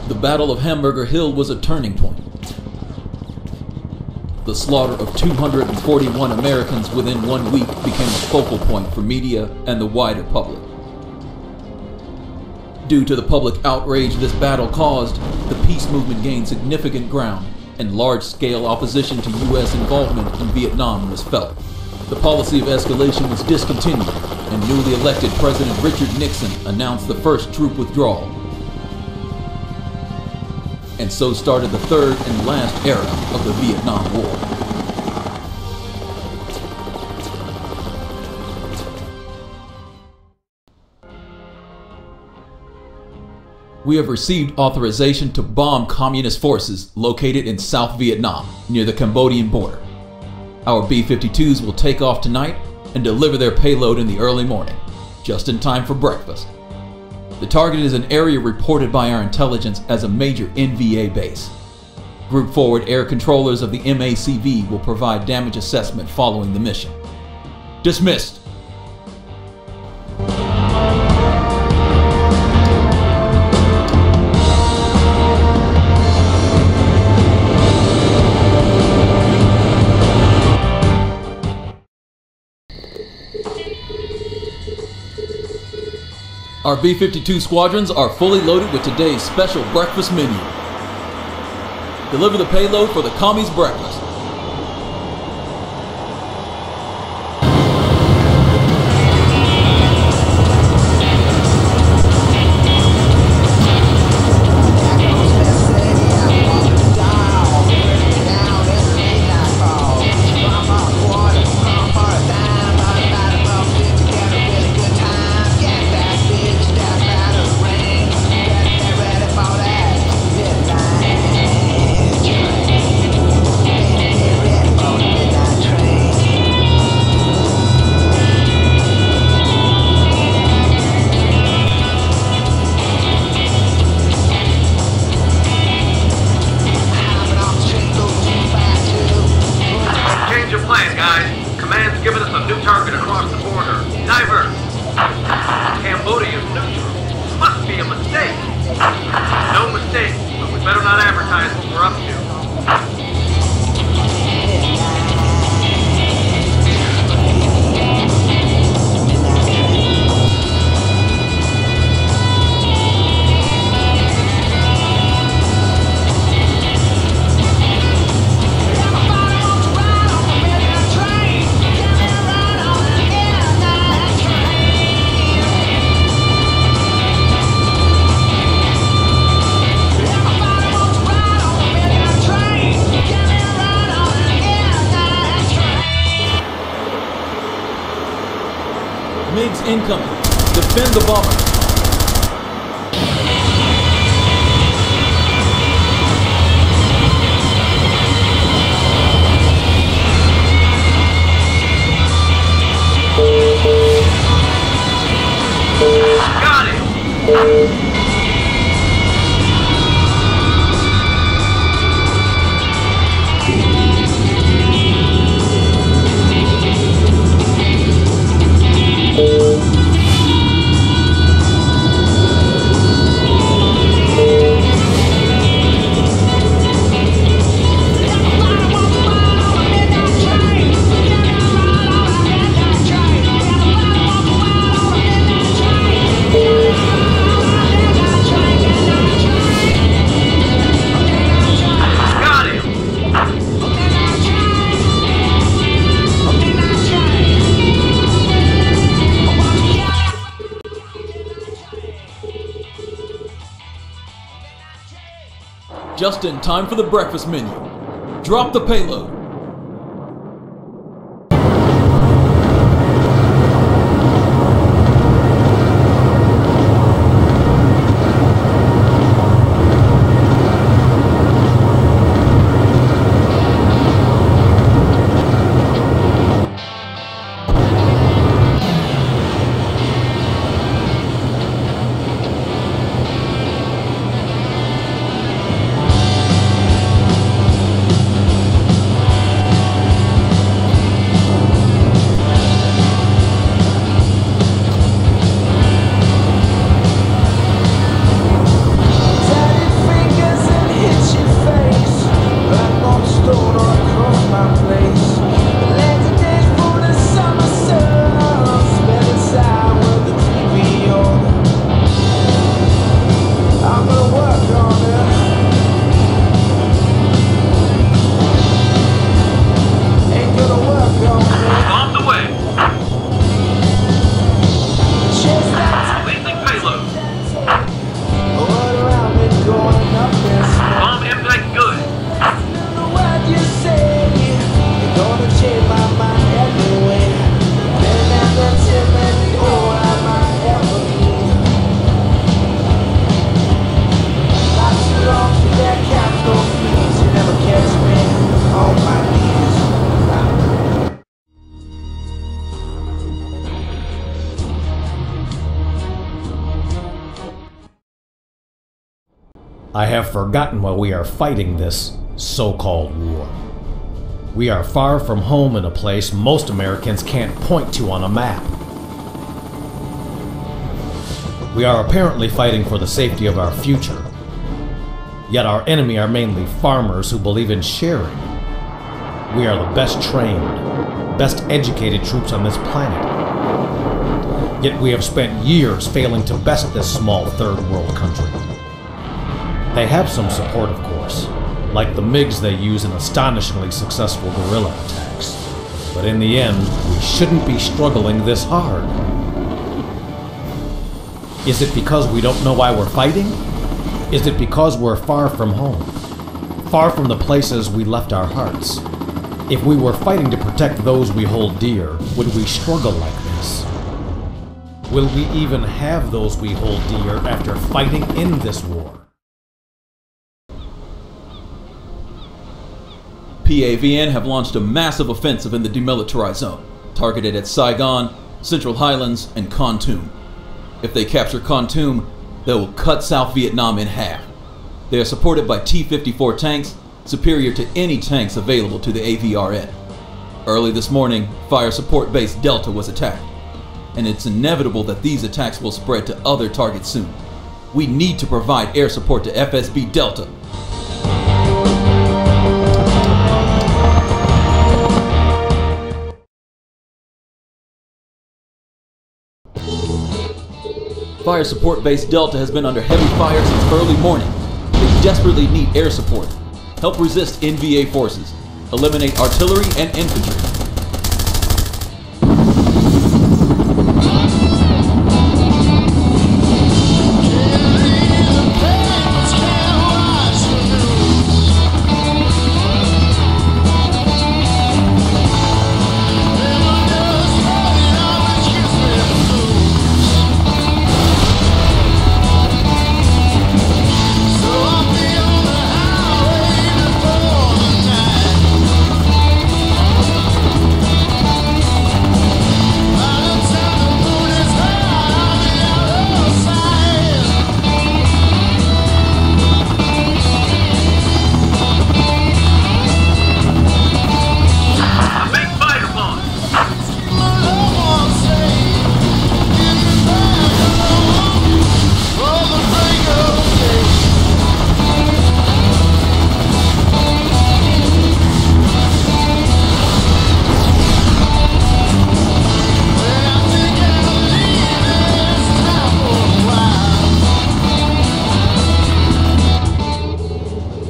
The Battle of Hamburger Hill was a turning point. The slaughter of 241 Americans within 1 week became a focal point for media and the wider public. Due to the public outrage this battle caused, the peace movement gained significant ground, and large-scale opposition to U.S. involvement in Vietnam was felt. The policy of escalation was discontinued, and newly elected President Richard Nixon announced the first troop withdrawal. And so started the third and last era of the Vietnam War. We have received authorization to bomb communist forces located in South Vietnam, near the Cambodian border. Our B-52s will take off tonight and deliver their payload in the early morning, just in time for breakfast. The target is an area reported by our intelligence as a major NVA base. Group Forward Air Controllers of the MACV will provide damage assessment following the mission. Dismissed. Our B-52 squadrons are fully loaded with today's special breakfast menu. Deliver the payload for the commies' breakfast. Incoming. Defend the bomber. Got it! Just in time for the breakfast menu. Drop the payload. I have forgotten why we are fighting this so-called war. We are far from home in a place most Americans can't point to on a map. We are apparently fighting for the safety of our future. Yet our enemy are mainly farmers who believe in sharing. We are the best trained, best educated troops on this planet. Yet we have spent years failing to best this small third world country. They have some support, of course, like the MiGs they use in astonishingly successful guerrilla attacks. But in the end, we shouldn't be struggling this hard. Is it because we don't know why we're fighting? Is it because we're far from home? Far from the places we left our hearts? If we were fighting to protect those we hold dear, would we struggle like this? Will we even have those we hold dear after fighting in this war? PAVN have launched a massive offensive in the demilitarized zone, targeted at Saigon, Central Highlands, and Kontum. If they capture Kontum, they will cut South Vietnam in half. They are supported by T-54 tanks, superior to any tanks available to the AVRN. Early this morning, Fire Support Base Delta was attacked, and it's inevitable that these attacks will spread to other targets soon. We need to provide air support to FSB Delta. Fire Support Base Delta has been under heavy fire since early morning. They desperately need air support. Help resist NVA forces. Eliminate artillery and infantry.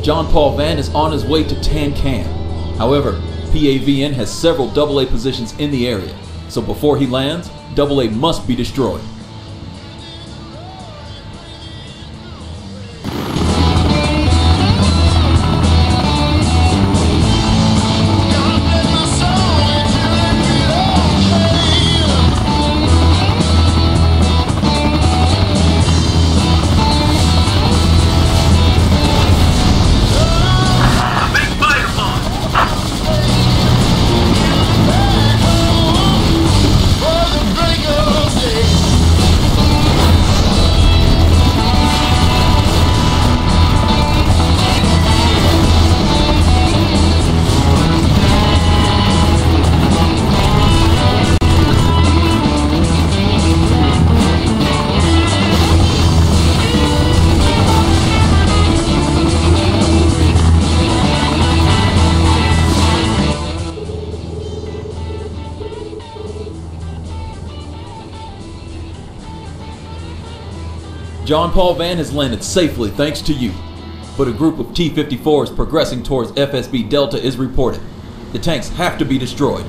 John Paul Van is on his way to Tan Can. However, PAVN has several AA positions in the area, so before he lands, AA must be destroyed. John Paul Van has landed safely thanks to you, but a group of T-54s progressing towards FSB Delta is reported. The tanks have to be destroyed.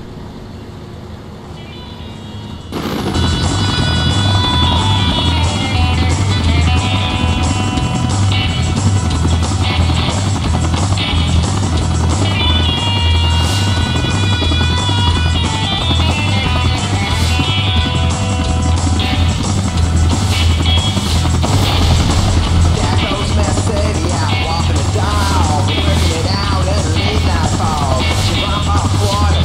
Walking it down, working it out, and leave that fog. She run off water,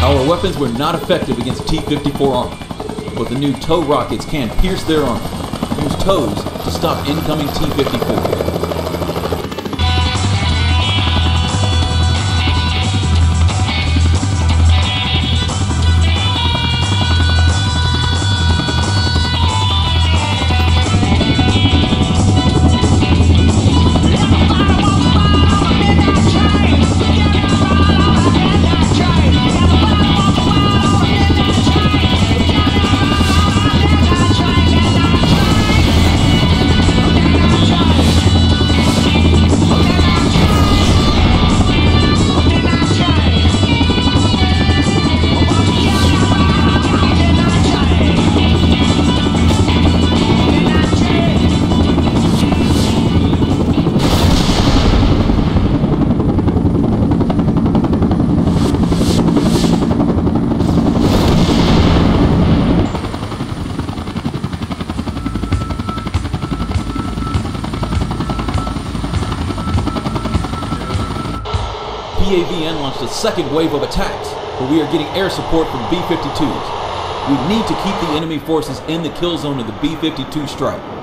Our weapons were not effective against T-54 armor, but the new tow rockets can pierce their armor. Use tows to stop incoming T-54. PAVN launched a second wave of attacks, but we are getting air support from B-52s. We need to keep the enemy forces in the kill zone of the B-52 strike.